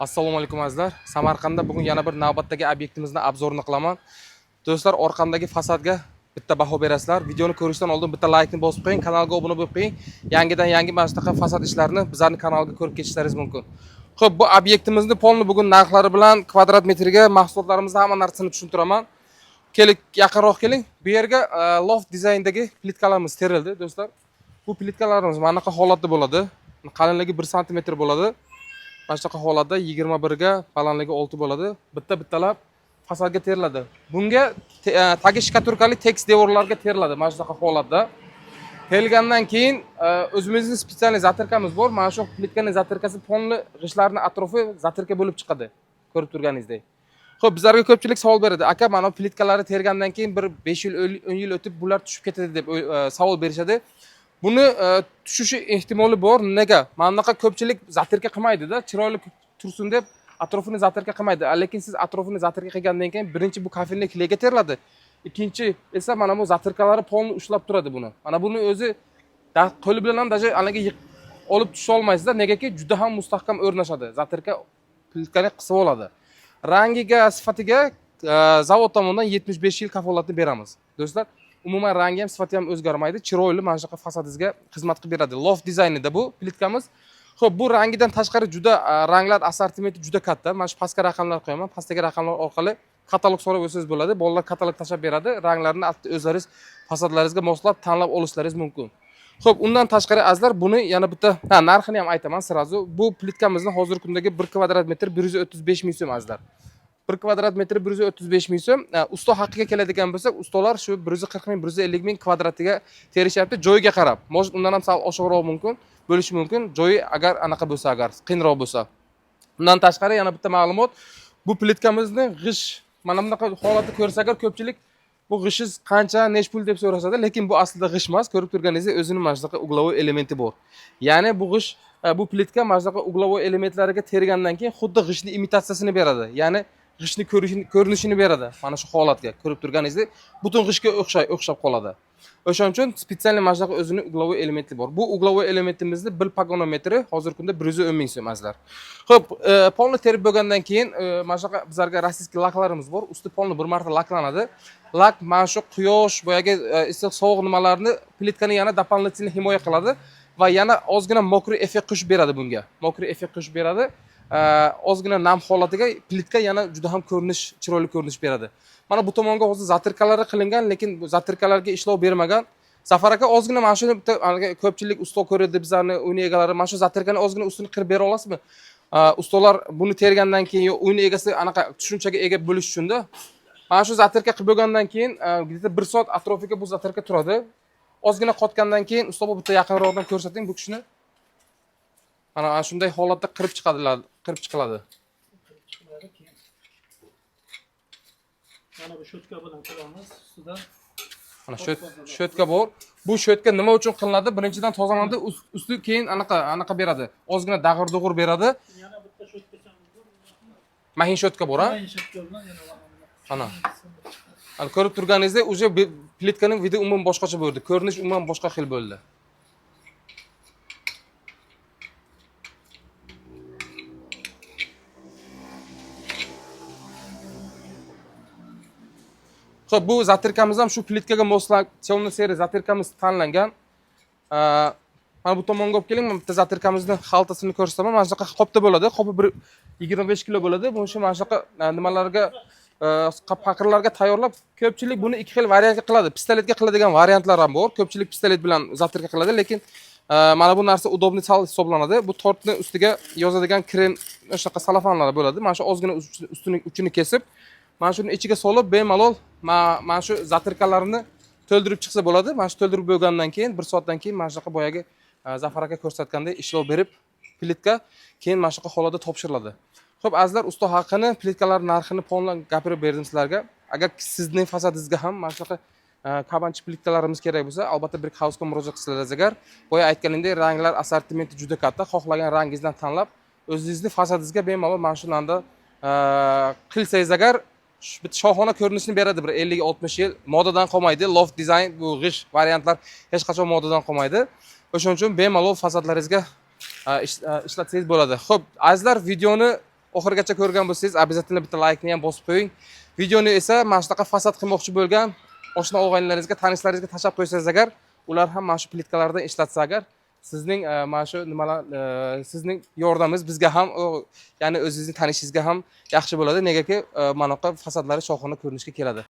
Assalomu alaykum azizlar. Samarqandda bugun yana bir navbatdagi obyektimizni obzorini qilaman. Do'stlar, orqamdagi fasadga bitta baho berasizlar. Videoni ko'rishdan oldin bitta laykni bosib qo'ying, kanalga obuna bo'lib qo'ying. Yangi mana shunaqa fasad ishlarini bizlarning kanalga ko'rib ketishlaringiz mumkin. Xo'p, bu obyektimizni polni bugun narxlari bilan kvadrat metriga mahsulotlarimizni hamma narsani tushuntiraman. Keling, yaqinroq keling. Bu yerga loft dizayndagi plitkalarimiz terildi, do'stlar. Bu plitkalarimiz mana bunaqa holatda bo'ladi. Qalinligi 1 sm bo'ladi. Mana shunaqa holatda 21 ga, balandligi 6 bo'ladi. Bittalab fasadga teriladi. Bunga tagi shkaturkali tekis devorlarga teriladi mana shunaqa holatda. Terilgandan keyin o'zimizning spetsialniy zatirkamiz bor. Mana shu plitkaning zatirkasi polni g'ishtlarning atrofi zatirka bo'lib chiqadi. Ko'rib turganingizdek. Xo'p, bizlarga ko'pchilik savol beradi. Aka, mana plitkalari tergandan keyin bir 5 yil, 10 yil o'tib bular tushib ketadi deb savol berishadi. Buni tushishi ehtimoli bor. Nega? Mana bunaqa ko'pchilik zatirka qilmaydi-da, chiroyli tursin deb atrofini zatirka qilmaydi. Lekin siz atrofini zatirka qilgandan keyin birinchi bu kafellik lega teriladi. Ikkinchi esa mana bu zatirkalari polni ushlab turadi buni. Mana buni o'zi qo'li bilan ham даже anaga olib tusha olmaysizlar. Negaki juda ham mustahkam o'rnashadi. Zatirka plitkani qisib oladi. Rangiga, sifatiga zavod tomonidan 75 yil kafolatni beramiz. Do'stlar, umuman rangi ham sifati ham o'zgarmaydi. Chiroyli mana shunaqa fasadingizga xizmat qilib beradi. Loft dizaynida bu plitkamiz. Xo'p, bu rangidan tashqari juda ranglar assortimenti juda katta. Mana shu pastga raqamlar qo'yaman. Pastdagi raqamlar orqali katalog so'rab o'tsangiz bo'ladi. Bolalar katalog tashlab beradi. Ranglarni o'zlaringiz fasadlaringizga moslab tanlab olishlaringiz mumkin. Xo'p, undan tashqari azizlar, buni yana bitta narxini ham aytaman sirazu. Bu plitkamizni hozirgi kundagi 1 kvadrat metr 135 ming so'm azizlar. 1 kvadrat metr 135 ming so'm. Usto haqqiga keladigan bo'lsak, ustolar shu 140 ming, 150 ming kvadratiga terishyapti, joyiga qarab. Может, undan ham sal oshiqroq mumkin, bo'lishi mumkin. Joyi agar anaqa bo'lsa, agar qiyinroq bo'lsa. Undan tashqari yana bitta ma'lumot, bu plitkamizni g'ish mana bunaqa holatda ko'rsa agar ko'pchilik bu g'ishingiz qancha, nech pul deb so'rashadi, lekin bu aslida g'ish emas. Ko'rib turganingizdek, o'zining mana shunaqa uglovoy elementi bor. Ya'ni bu g'ish, bu plitka mana shunaqa uglovoy elementlariga tergandan keyin xuddi g'ishning imitatsiyasini beradi. Ya'ni g'ishtni ko'rinishini beradi. Mana shu holatga ko'rib turganingizdek, butun g'ishtga o'xshab qoladi. O'shaning uchun spetsialniy mana shunaqa o'zining uglovoy elementi bor. Bu uglovoy elementimizni 1 pagonometri hozirgi kunda 110 ming so'm azizlar. Xo'p, polni terib bo'lgandan keyin mana shunaqa bizlarga rossiyskiy laklarimiz bor. Usti polni bir marta laklanadi. Lak mana shu quyosh, boyagi issiq sovuq nimalarni plitkani yana дополнительно himoya qiladi va yana ozgina mokriy effekt qo'shib beradi bunga. Mokriy effekt qo'shib beradi. Ozgina nam holatiga plitka yana juda ham chiroyli ko'rinish beradi. Mana bu tomonga hozir zatirkalari qilingan, lekin bu zatirkalarga ishlov bermagan. Safar aka, ozgina mana shuni bitta ko'pchilik usto ko'radi, bizlarni uy egalari mana shu zatirkani ozgina ustini qirib bera olasizmi? Ustolar buni tergandan keyin uy egasi anaqa tushunchaga ega bo'lish uchun-da. Mana shu zatirka qilib bo'lgandan keyin где-то 1 soat atrofiga bu zatirka turadi. Ozgina qotgandan keyin usto bitta yaqinroqdan ko'rsating bu kishini. Mana shunday holatda qirib chiqiladi. Mana bu shotka bilan qilamiz ustidan. Mana shotka bor. Bu shotka nima uchun qilinadi? Birinchidan tozalanadi, usti keyin anaqa beradi. Ozgina dag'ir-dug'ur beradi. Yana bitta shotkachamiz bor. Mahin shotka bor, ha? Mahin shotka bilan yana Ana. Ana ko'rib turganingizdek, o'sha plitkaning vidi umuman boshqacha bo'ldi. Ko'rinish umuman boshqa xil bo'ldi. Xo'p, bu zatirkamiz ham shu plitkaga moslab, temno seri zatirkamiz tanlangan. Mana bu tomonga olib keling, men bitta zatirkamizni xaltasini ko'rsataman. Mana shunaqa qopda bo'ladi. Qopi 25 kilo bo'ladi. Bu mana shunaqa nimalarga, faqirlarga tayyorlab, ko'pchilik buni ikki xil variantga qiladi. Pistoletga qiladigan variantlar ham bor. Ko'pchilik pistolet bilan zatirka qiladi, lekin mana bu narsa udobniy sal hisoblanadi. Bu tortni ustiga yozadigan krem, shunaqa salafanlar bo'ladi. Mana shu ozgina ustining uchini kesib, mana shuni ichiga solib, bemalol mana shu zatirkalarni to'ldirib chiqsa bo'ladi. Mana shu to'ldirib bo'lgandan keyin 1 soatdan keyin mana shunaqa boyagi Zafar aka ko'rsatgandek ishlov berib, plitka keyin mana shunaqa holatda topshiriladi. Xo'p, azizlar, usto haqini, plitkalar narxini polni gapirib berdim sizlarga. Agar sizning fasadingizga ham mana shunaqa kabanchi plitkalarimiz kerak bo'lsa, albatta Brick House'ga murojaat qilsangiz agar, boya aytganimdek, ranglar assortimenti juda katta. Xohlagan rangingizdan tanlab, o'zingizning fasadingizga bemalol mana shunanda qilsangiz agar bitta shohona ko'rinishni beradi. Bir 50-60 yil modadan qolmaydi. Loft dizayn, bu g'ish variantlar hech qachon modadan qolmaydi. O'shaning uchun bemalol fasadlaringizga ishlatsangiz bo'ladi. Xo'p, azizlar, videoni oxirigacha ko'rgan bo'lsangiz, обязательно bitta like-ni ham bosib qo'ying. Videoni esa mana shunaqa fasad qilmoqchi bo'lgan oshna og'aynilaringizga, tanishlaringizga tashab qo'ysangiz agar, ular ham mana shu plitkalardan ishlatsa agar, sizning mana shu nimalar sizning yordamingiz bizga ham, ya'ni o'zingizning tanishingizga ham yaxshi bo'ladi. Negaki, mana bu fasadlari shovqinli ko'rinishga keladi.